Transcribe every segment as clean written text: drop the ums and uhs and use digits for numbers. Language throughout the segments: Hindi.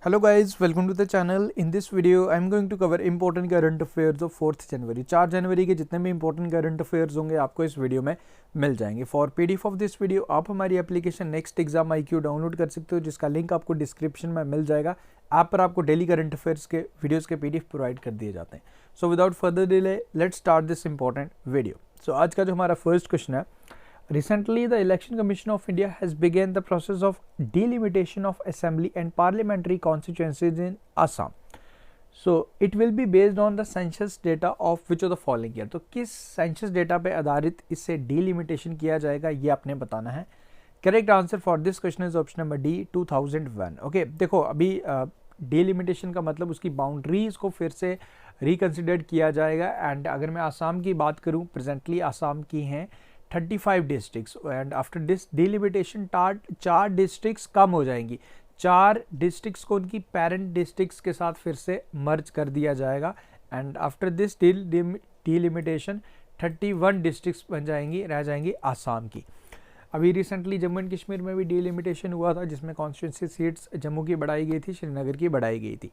Hello guys, welcome to the channel. In this video, I am going to cover important current affairs of 4th जनवरी। 4 जनवरी के जितने भी important current affairs होंगे आपको इस वीडियो में मिल जाएंगे। For PDF of this video आप हमारी application next exam IQ download कर सकते हो, जिसका लिंक आपको डिस्क्रिप्शन में मिल जाएगा। ऐप पर आपको डेली करंट अफेयर्स के वीडियोज़ के PDF प्रोवाइड कर दिए जाते हैं। So without further delay let's start this important video. So आज का जो हमारा फर्स्ट क्वेश्चन है, recently the Election Commission of India has begun the process of delimitation of assembly and parliamentary constituencies in Assam. So it will be based on the census data of which of the following year। तो किस census data पे आधारित इससे delimitation किया जाएगा ये आपने बताना है। Correct answer for this question is option number D 2001। Okay देखो अभी डिलिमिटेशन का मतलब उसकी बाउंड्रीज को फिर से रिकन्सिडर किया जाएगा। एंड अगर मैं आसाम की बात करूं, प्रेजेंटली आसाम की हैं 35 districts and after this delimitation 4 districts कम हो जाएंगी। 4 डिस्ट्रिक्ट्स को उनकी पेरेंट डिस्ट्रिक्ट्स के साथ फिर से मर्ज कर दिया जाएगा। And after this delimitation 31 districts बन जाएंगी, रह जाएंगी आसाम की। अभी रिसेंटली जम्मू एंड कश्मीर में भी डिलिमिटेशन हुआ था, जिसमें कॉन्स्टिट्यूंसी सीट्स जम्मू की बढ़ाई गई थी, श्रीनगर की बढ़ाई गई थी।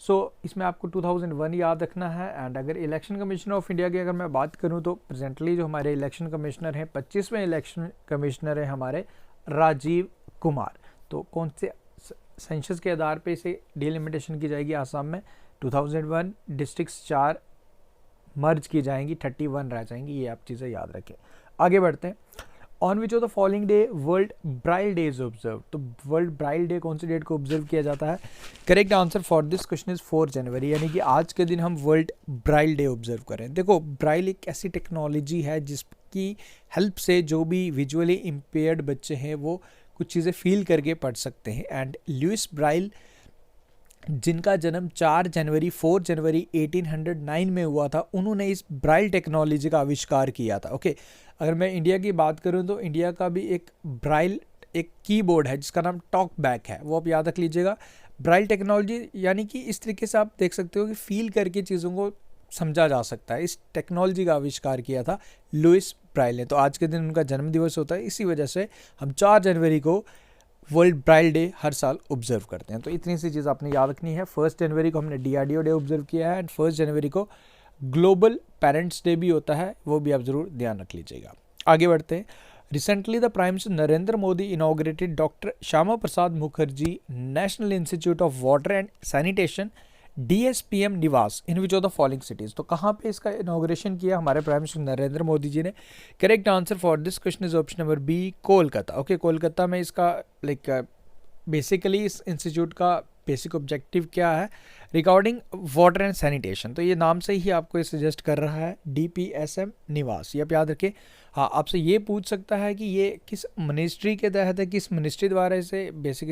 सो इसमें आपको 2001 याद रखना है। एंड अगर इलेक्शन कमिश्नर ऑफ इंडिया की अगर मैं बात करूं तो प्रेजेंटली जो हमारे इलेक्शन कमिश्नर हैं 25वें इलेक्शन कमिश्नर हैं हमारे राजीव कुमार। तो कौन से सेंसस के आधार पे इसे डिलिमिटेशन की जाएगी आसाम में 2001 डिस्ट्रिक्ट्स 4 मर्ज की जाएंगी, 31 रह जाएंगी। ये आप चीज़ें याद रखें। आगे बढ़ते हैं। On which of the following day world braille day is observe. तो वर्ल्ड ब्राइल डे कौन सी डेट को ऑब्जर्व किया जाता है? Correct answer for this question is 4 January, यानी कि आज के दिन हम वर्ल्ड ब्राइल डे ऑब्जर्व करें। देखो ब्राइल एक ऐसी टेक्नोलॉजी है जिसकी हेल्प से जो भी विजुअली इम्पेयर्ड बच्चे हैं वो कुछ चीज़ें फील करके पढ़ सकते हैं। एंड लुइस ब्राइल जिनका जन्म 4 जनवरी 1809 में हुआ था, उन्होंने इस ब्राइल टेक्नोलॉजी का आविष्कार किया था। ओके अगर मैं इंडिया की बात करूं तो इंडिया का भी एक ब्राइल एक कीबोर्ड है जिसका नाम टॉक बैक है, वो आप याद रख लीजिएगा। ब्राइल टेक्नोलॉजी यानी कि इस तरीके से आप देख सकते हो कि फील करके चीज़ों को समझा जा सकता है। इस टेक्नोलॉजी का आविष्कार किया था लुइस ब्राइल ने। तो आज के दिन उनका जन्म दिवस होता है, इसी वजह से हम 4 जनवरी को वर्ल्ड ब्राइल डे हर साल ऑब्जर्व करते हैं। तो इतनी सी चीज़ आपने याद रखनी है। 1 जनवरी को हमने DRDO डे ऑब्जर्व किया है एंड 1 जनवरी को ग्लोबल पेरेंट्स डे भी होता है, वो भी आप ज़रूर ध्यान रख लीजिएगा। आगे बढ़ते हैं। Recently the prime minister Narendra Modi inaugurated doctor Shyama Prasad Mukherjee national institute of water and sanitation DSPM Niwas in which of the following cities. तो कहाँ पे इसका इनॉग्रेशन किया हमारे प्राइम मिनिस्टर नरेंद्र मोदी जी ने? Correct answer for this question is option number B Kolkata. Okay Kolkata में इसका बेसिकली इस इंस्टीट्यूट का बेसिक ऑब्जेक्टिव क्या है? Recording water and sanitation. तो ये नाम से ही आपको ये सजेस्ट कर रहा है DPSM निवास, ये आप याद रखें। हाँ आपसे ये पूछ सकता है कि ये किस मिनिस्ट्री के तहत है, किस मिनिस्ट्री द्वारा इसे बेसिक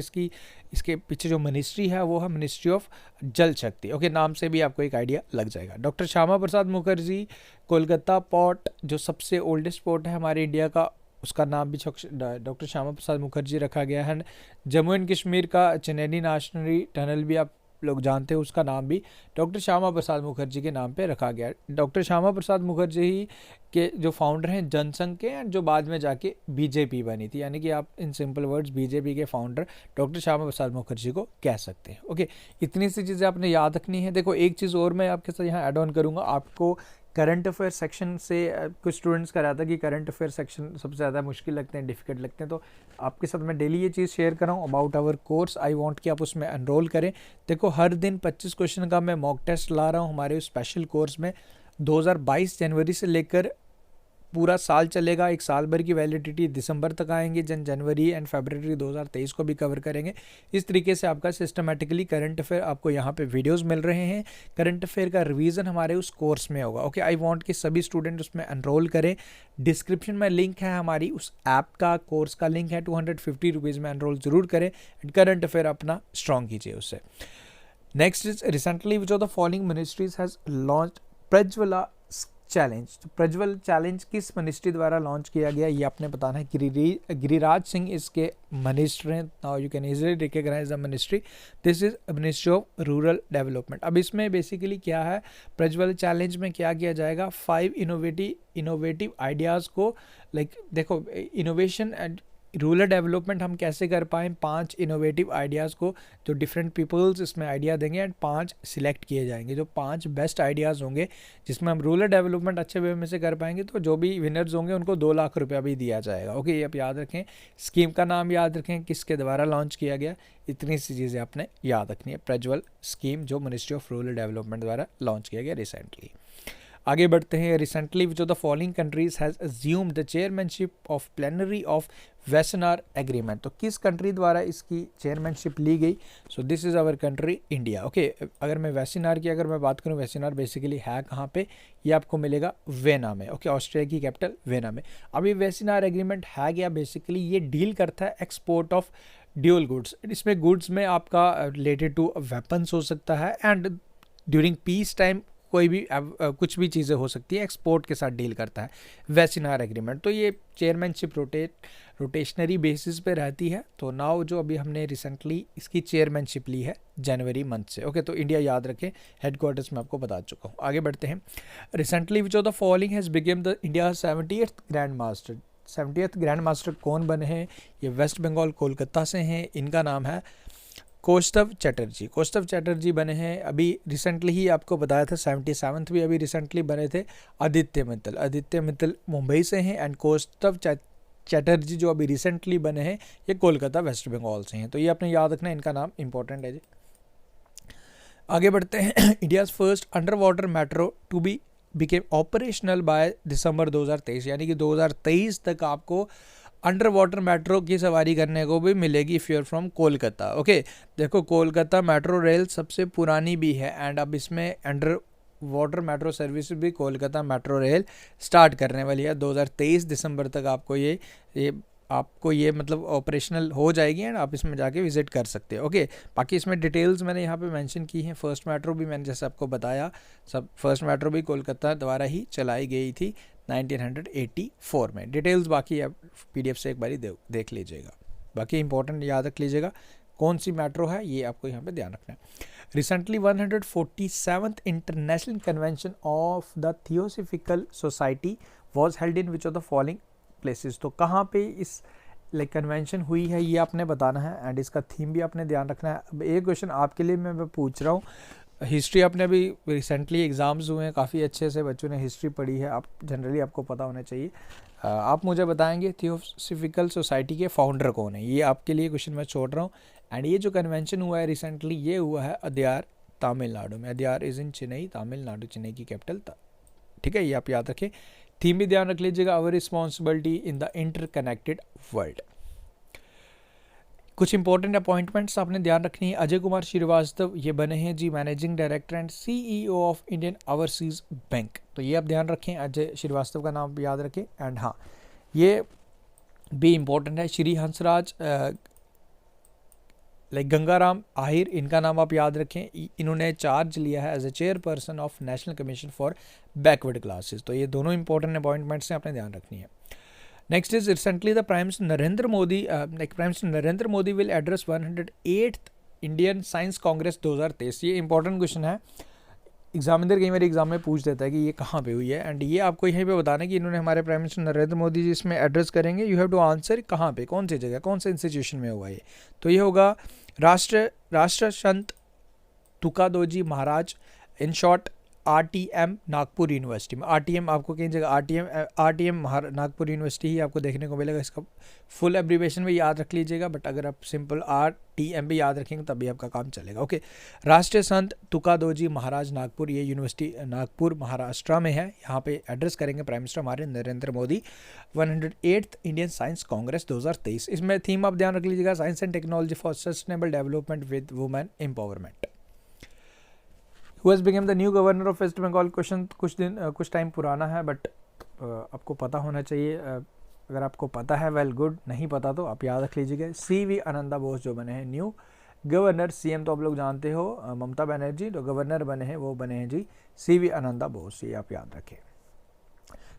इसके पीछे जो मिनिस्ट्री है वो है मिनिस्ट्री ऑफ जल शक्ति। ओके नाम से भी आपको एक आइडिया लग जाएगा। डॉक्टर श्यामा प्रसाद मुखर्जी कोलकाता पोर्ट जो सबसे ओल्डेस्ट पोर्ट है हमारे इंडिया का, उसका नाम भी डॉक्टर श्यामा प्रसाद मुखर्जी रखा गया है। जम्मू एंड कश्मीर का चेन्नई नेशनल टनल भी आप लोग जानते हैं, उसका नाम भी डॉक्टर श्यामा प्रसाद मुखर्जी के नाम पे रखा गया। डॉक्टर श्यामा प्रसाद मुखर्जी ही के जो फाउंडर हैं जनसंघ के, जो बाद में जाके BJP बनी थी, यानी कि आप इन सिंपल वर्ड्स BJP के फाउंडर डॉक्टर श्यामा प्रसाद मुखर्जी को कह सकते हैं। ओके इतनी सी चीज़ें आपने याद रखनी है। देखो एक चीज़ और मैं आपके साथ यहाँ ऐड ऑन करूँगा। आपको करंट अफेयर सेक्शन से कुछ स्टूडेंट्स का रहा था कि करंट अफेयर सेक्शन सबसे ज़्यादा मुश्किल लगते हैं, डिफिकल्ट लगते हैं। तो आपके साथ मैं डेली ये चीज़ शेयर कर रहा हूँ about our course. I want कि आप उसमें एनरोल करें। देखो हर दिन 25 क्वेश्चन का मैं मॉक टेस्ट ला रहा हूँ हमारे उस स्पेशल कोर्स में। 2022 जनवरी से लेकर पूरा साल चलेगा, एक साल भर की वैलिडिटी दिसंबर तक आएंगे, जनवरी एंड फरवरी 2023 को भी कवर करेंगे। इस तरीके से आपका सिस्टमेटिकली करंट अफेयर आपको यहाँ पे वीडियोस मिल रहे हैं। करंट अफेयर का रिवीजन हमारे उस कोर्स में होगा। ओके आई वांट कि सभी स्टूडेंट उसमें एनरोल करें। डिस्क्रिप्शन में लिंक है हमारी उस ऐप का, कोर्स का लिंक है। 250 रुपीज़ में एनरोल जरूर करें एंड करंट अफेयर अपना स्ट्रॉन्ग कीजिए उससे। Next is recently which of the following ministries has launch Prajwala challenge. तो प्रज्वल चैलेंज किस मिनिस्ट्री द्वारा लॉन्च किया गया ये आपने बताना है। गिरिराज सिंह इसके मिनिस्टर हैं। Now you can easily recognise the ministry, this is ministry of rural development. अब इसमें बेसिकली क्या है, प्रज्वल चैलेंज में क्या किया जाएगा, 5 इनोवेटिव आइडियाज़ को देखो इनोवेशन एंड रूरल डेवलपमेंट हम कैसे कर पाएँ, 5 इनोवेटिव आइडियाज़ को जो डिफरेंट पीपल्स इसमें आइडिया देंगे एंड 5 सिलेक्ट किए जाएंगे, जो 5 बेस्ट आइडियाज़ होंगे जिसमें हम रूरल डेवलपमेंट अच्छे वे में से कर पाएंगे। तो जो भी विनर्स होंगे उनको 2 लाख रुपया भी दिया जाएगा। ओके, ये आप याद रखें, स्कीम का नाम याद रखें, किसके द्वारा लॉन्च किया गया, इतनी सी चीज़ें आपने याद रखनी है। प्रज्वल स्कीम जो मिनिस्ट्री ऑफ रूरल डेवलपमेंट द्वारा लॉन्च किया गया रिसेंटली। आगे बढ़ते हैं। Recently which of the following countries has assumed the chairmanship of plenary of western agreement. तो किस कंट्री द्वारा इसकी चेयरमैनशिप ली गई? So this is our country India. Okay, अगर मैं वेस्टर्न की अगर मैं बात करूँ, वेस्टर्न बेसिकली है कहाँ पे, ये आपको मिलेगा वेना में। ओके, ऑस्ट्रेलिया की कैपिटल वेना में। अब ये वेस्टर्न एग्रीमेंट है क्या? बेसिकली ये डील करता है एक्सपोर्ट ऑफ ड्यूल गुड्स। इसमें गुड्स में आपका रिलेटेड टू वेपन्स हो सकता है एंड ड्यूरिंग पीस टाइम कोई भी कुछ भी चीज़ें हो सकती है, एक्सपोर्ट के साथ डील करता है वेस्टर्न एग्रीमेंट। तो ये चेयरमैनशिप रोटेशनरी बेसिस पे रहती है। तो नाउ जो अभी हमने रिसेंटली इसकी चेयरमैनशिप ली है जनवरी मंथ से। ओके, तो इंडिया याद रखें, हेडक्वार्टर्स में आपको बता चुका हूँ। आगे बढ़ते हैं। Recently which of the following has become the India 70th grand master. 70th grand master कौन बने हैं? ये वेस्ट बंगाल कोलकाता से हैं। इनका नाम है कौस्तव चटर्जी। कौस्तव चटर्जी बने हैं। अभी रिसेंटली ही आपको बताया था 77th भी अभी रिसेंटली बने थे आदित्य मित्तल। आदित्य मित्तल मुंबई से हैं एंड कौस्तव चटर्जी जो अभी रिसेंटली बने हैं ये कोलकाता वेस्ट बंगाल से हैं। तो ये आपने याद रखना है, इनका नाम इंपॉर्टेंट है जी। आगे बढ़ते हैं। India's first under water metro to be became operational by December 2023, यानी कि 2023 तक आपको अंडर वाटर मेट्रो की सवारी करने को भी मिलेगी if you are from Kolkata. Okay, देखो कोलकाता मेट्रो रेल सबसे पुरानी भी है एंड अब इसमें अंडर वाटर मेट्रो सर्विस भी कोलकाता मेट्रो रेल स्टार्ट करने वाली है। 2023 दिसंबर तक आपको ये मतलब ऑपरेशनल हो जाएगी एंड आप इसमें जाके विजिट कर सकते हो। ओके, बाकी इसमें डिटेल्स मैंने यहाँ पे मेंशन की हैं। फर्स्ट मेट्रो भी मैंने जैसे आपको बताया, फर्स्ट मेट्रो भी कोलकाता द्वारा ही चलाई गई थी 1984 में। डिटेल्स बाकी आप PDF से एक बारी देख लीजिएगा। बाकी इंपॉर्टेंट याद रख लीजिएगा कौन सी मेट्रो है, ये आपको यहाँ पे ध्यान रखना है। Recently 147th international convention of the theosophical society was held in which of the following places. तो कहाँ पे इस कन्वेंशन हुई है ये आपने बताना है एंड इसका थीम भी आपने ध्यान रखना है। अब एक क्वेश्चन आपके लिए मैं पूछ रहा हूँ, हिस्ट्री आपने अभी रिसेंटली एग्ज़ाम्स हुए हैं, काफ़ी अच्छे से बच्चों ने हिस्ट्री पढ़ी है, आप जनरली आपको पता होना चाहिए। आप मुझे बताएंगे थियोसॉफिकल सोसाइटी के फाउंडर कौन है? ये आपके लिए क्वेश्चन मैं छोड़ रहा हूँ। एंड ये जो कन्वेंशन हुआ है रिसेंटली, ये हुआ है अदयार तमिलनाडु में। अदयार इज़ इन चेन्नई, तमिलनाडु, चेन्नई की कैपिटल। ठीक है, ये आप याद रखें। थीम भी ध्यान रख लीजिएगा, our responsibility in the interconnected world. कुछ इंपॉर्टेंट अपॉइंटमेंट्स आपने ध्यान रखनी है। अजय कुमार श्रीवास्तव ये बने हैं ji managing director and CEO of Indian overseas bank. तो ये आप ध्यान रखें, अजय श्रीवास्तव का नाम याद रखें। एंड हाँ, ये भी इम्पोर्टेंट है, श्री हंसराज गंगाराम आहिर, इनका नाम आप याद रखें। इन्होंने चार्ज लिया है as a chairperson of national commission for backward classes. तो ये दोनों इंपॉर्टेंट अपॉइंटमेंट्स हैं, आपने ध्यान रखनी है। Next is recently the Prime Minister Narendra Modi will address 108th Indian Science Congress 2023। ये इंपॉर्टेंट क्वेश्चन है, एग्जामिनर कई बार एग्जाम में पूछ देता है कि ये कहाँ पे हुई है एंड ये आपको यहीं पे बताना है कि इन्होंने हमारे प्राइम मिनिस्टर नरेंद्र मोदी जी इसमें एड्रेस करेंगे। यू हैव टू आंसर कहाँ पे, कौन सी जगह, कौन से इंस्टीट्यूशन में हुआ ये। तो ये होगा Rashtra Sant Tukadoji Maharaj, in short RTM Nagpur university में। RTM आपको कई जगह RTM नागपुर यूनिवर्सिटी ही आपको देखने को मिलेगा। इसका फुल एब्रीवेशन भी याद रख लीजिएगा, बट अगर आप सिंपल RTM भी याद रखेंगे तभी आपका काम चलेगा। ओके, राष्ट्रीय संत तुकादोजी महाराज नागपुर, ये यूनिवर्सिटी नागपुर महाराष्ट्र में है। यहाँ पे एड्रेस करेंगे प्राइम मिनिस्टर हमारे Narendra Modi 108th Indian science Congress 2023। इसमें थीम आप ध्यान रख लीजिएगा, science and technology for sustainable development with women empowerment. Who has become the new governor of West Bengal? Question कुछ टाइम पुराना है, बट आपको पता होना चाहिए। अगर आपको पता है वेल गुड, नहीं पता तो आप याद रख लीजिएगा। CV आनंदा बोस जो बने हैं न्यू गवर्नर। CM तो आप लोग जानते हो ममता बनर्जी, जो गवर्नर बने हैं वो बने हैं जी CV आनंदा बोस, ये आप याद रखें।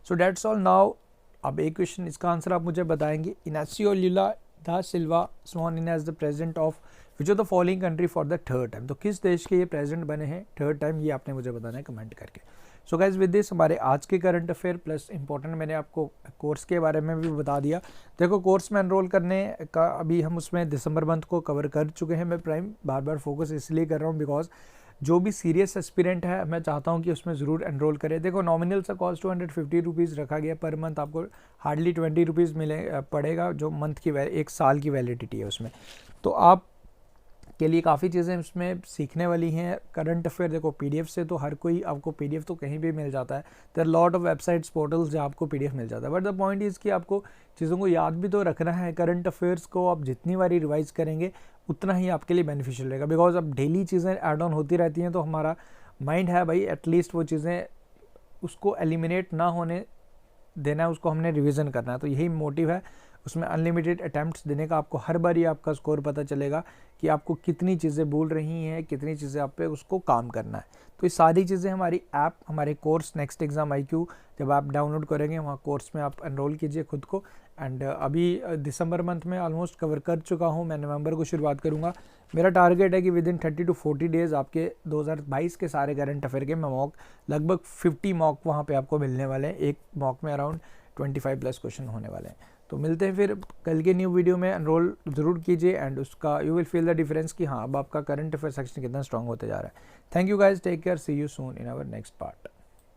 So that's all now. अब एक क्वेश्चन, इसका आंसर आप मुझे बताएंगे। Inacio Lula da Silva sworn in as the president of which of the following country for the third time. तो किस देश के ये प्रेसिडेंट बने हैं थर्ड टाइम, ये आपने मुझे बताना है कमेंट करके। सो गाइज विद दिस हमारे आज के करंट अफेयर प्लस इंपॉर्टेंट मैंने आपको कोर्स के बारे में भी बता दिया। देखो कोर्स में एनरोल करने का अभी हम उसमें दिसंबर मंथ को कवर कर चुके हैं। मैं प्राइम बार बार फोकस इसलिए कर रहा हूँ बिकॉज जो भी सीरियस एस्पिरेंट है मैं चाहता हूँ कि उसमें ज़रूर एनरोल करें। देखो नॉमिनल सा कॉस्ट 250 रुपीज़ रखा गया पर मंथ, आपको हार्डली 20 रुपीज़ मिले पड़ेगा जो मंथ की एक साल की वैलिडिटी है उसमें। तो आप के लिए काफ़ी चीज़ें इसमें सीखने वाली हैं। करंट अफेयर देखो पीडीएफ से तो हर कोई, आपको पीडीएफ तो कहीं भी मिल जाता है, there lot of websites portals जहाँ आपको पीडीएफ मिल जाता है, बट द पॉइंट इज़ कि आपको चीज़ों को याद भी तो रखना है। करंट अफेयर्स को आप जितनी बारी रिवाइज करेंगे उतना ही आपके लिए बेनिफिशियल रहेगा, बिकॉज अब डेली चीज़ें ऐड ऑन होती रहती हैं, तो हमारा माइंड है भाई एटलीस्ट वो चीज़ें उसको एलिमिनेट ना होने देना है, उसको हमने रिवीजन करना है। तो यही मोटिव है उसमें अनलिमिटेड अटैम्प्ट्स देने का। आपको हर बार ही आपका स्कोर पता चलेगा कि आपको कितनी चीज़ें भूल रही हैं, कितनी चीज़ें आप पे उसको काम करना है। तो ये सारी चीज़ें हमारी ऐप, हमारे कोर्स नेक्स्ट एग्ज़ाम IQ जब आप डाउनलोड करेंगे वहाँ कोर्स में आप एनरोल कीजिए खुद को। एंड अभी दिसंबर मंथ में ऑलमोस्ट कवर कर चुका हूँ, मैं नवंबर को शुरुआत करूँगा। मेरा टारगेट है कि विद इन 30 to 40 डेज़ आपके 2022 के सारे करंट अफेयर के मैं मॉक लगभग 50 मॉक वहाँ पे आपको मिलने वाले हैं। एक मॉक में अराउंड 25 प्लस क्वेश्चन होने वाले हैं। तो मिलते हैं फिर कल के न्यू वीडियो में। एनरोल ज़रूर कीजिए एंड उसका you will feel the difference कि हाँ अब आपका करंट अफेयर सेक्शन कितना स्ट्रांग होते जा रहा है। Thank you guys, take care, see you soon in our next part.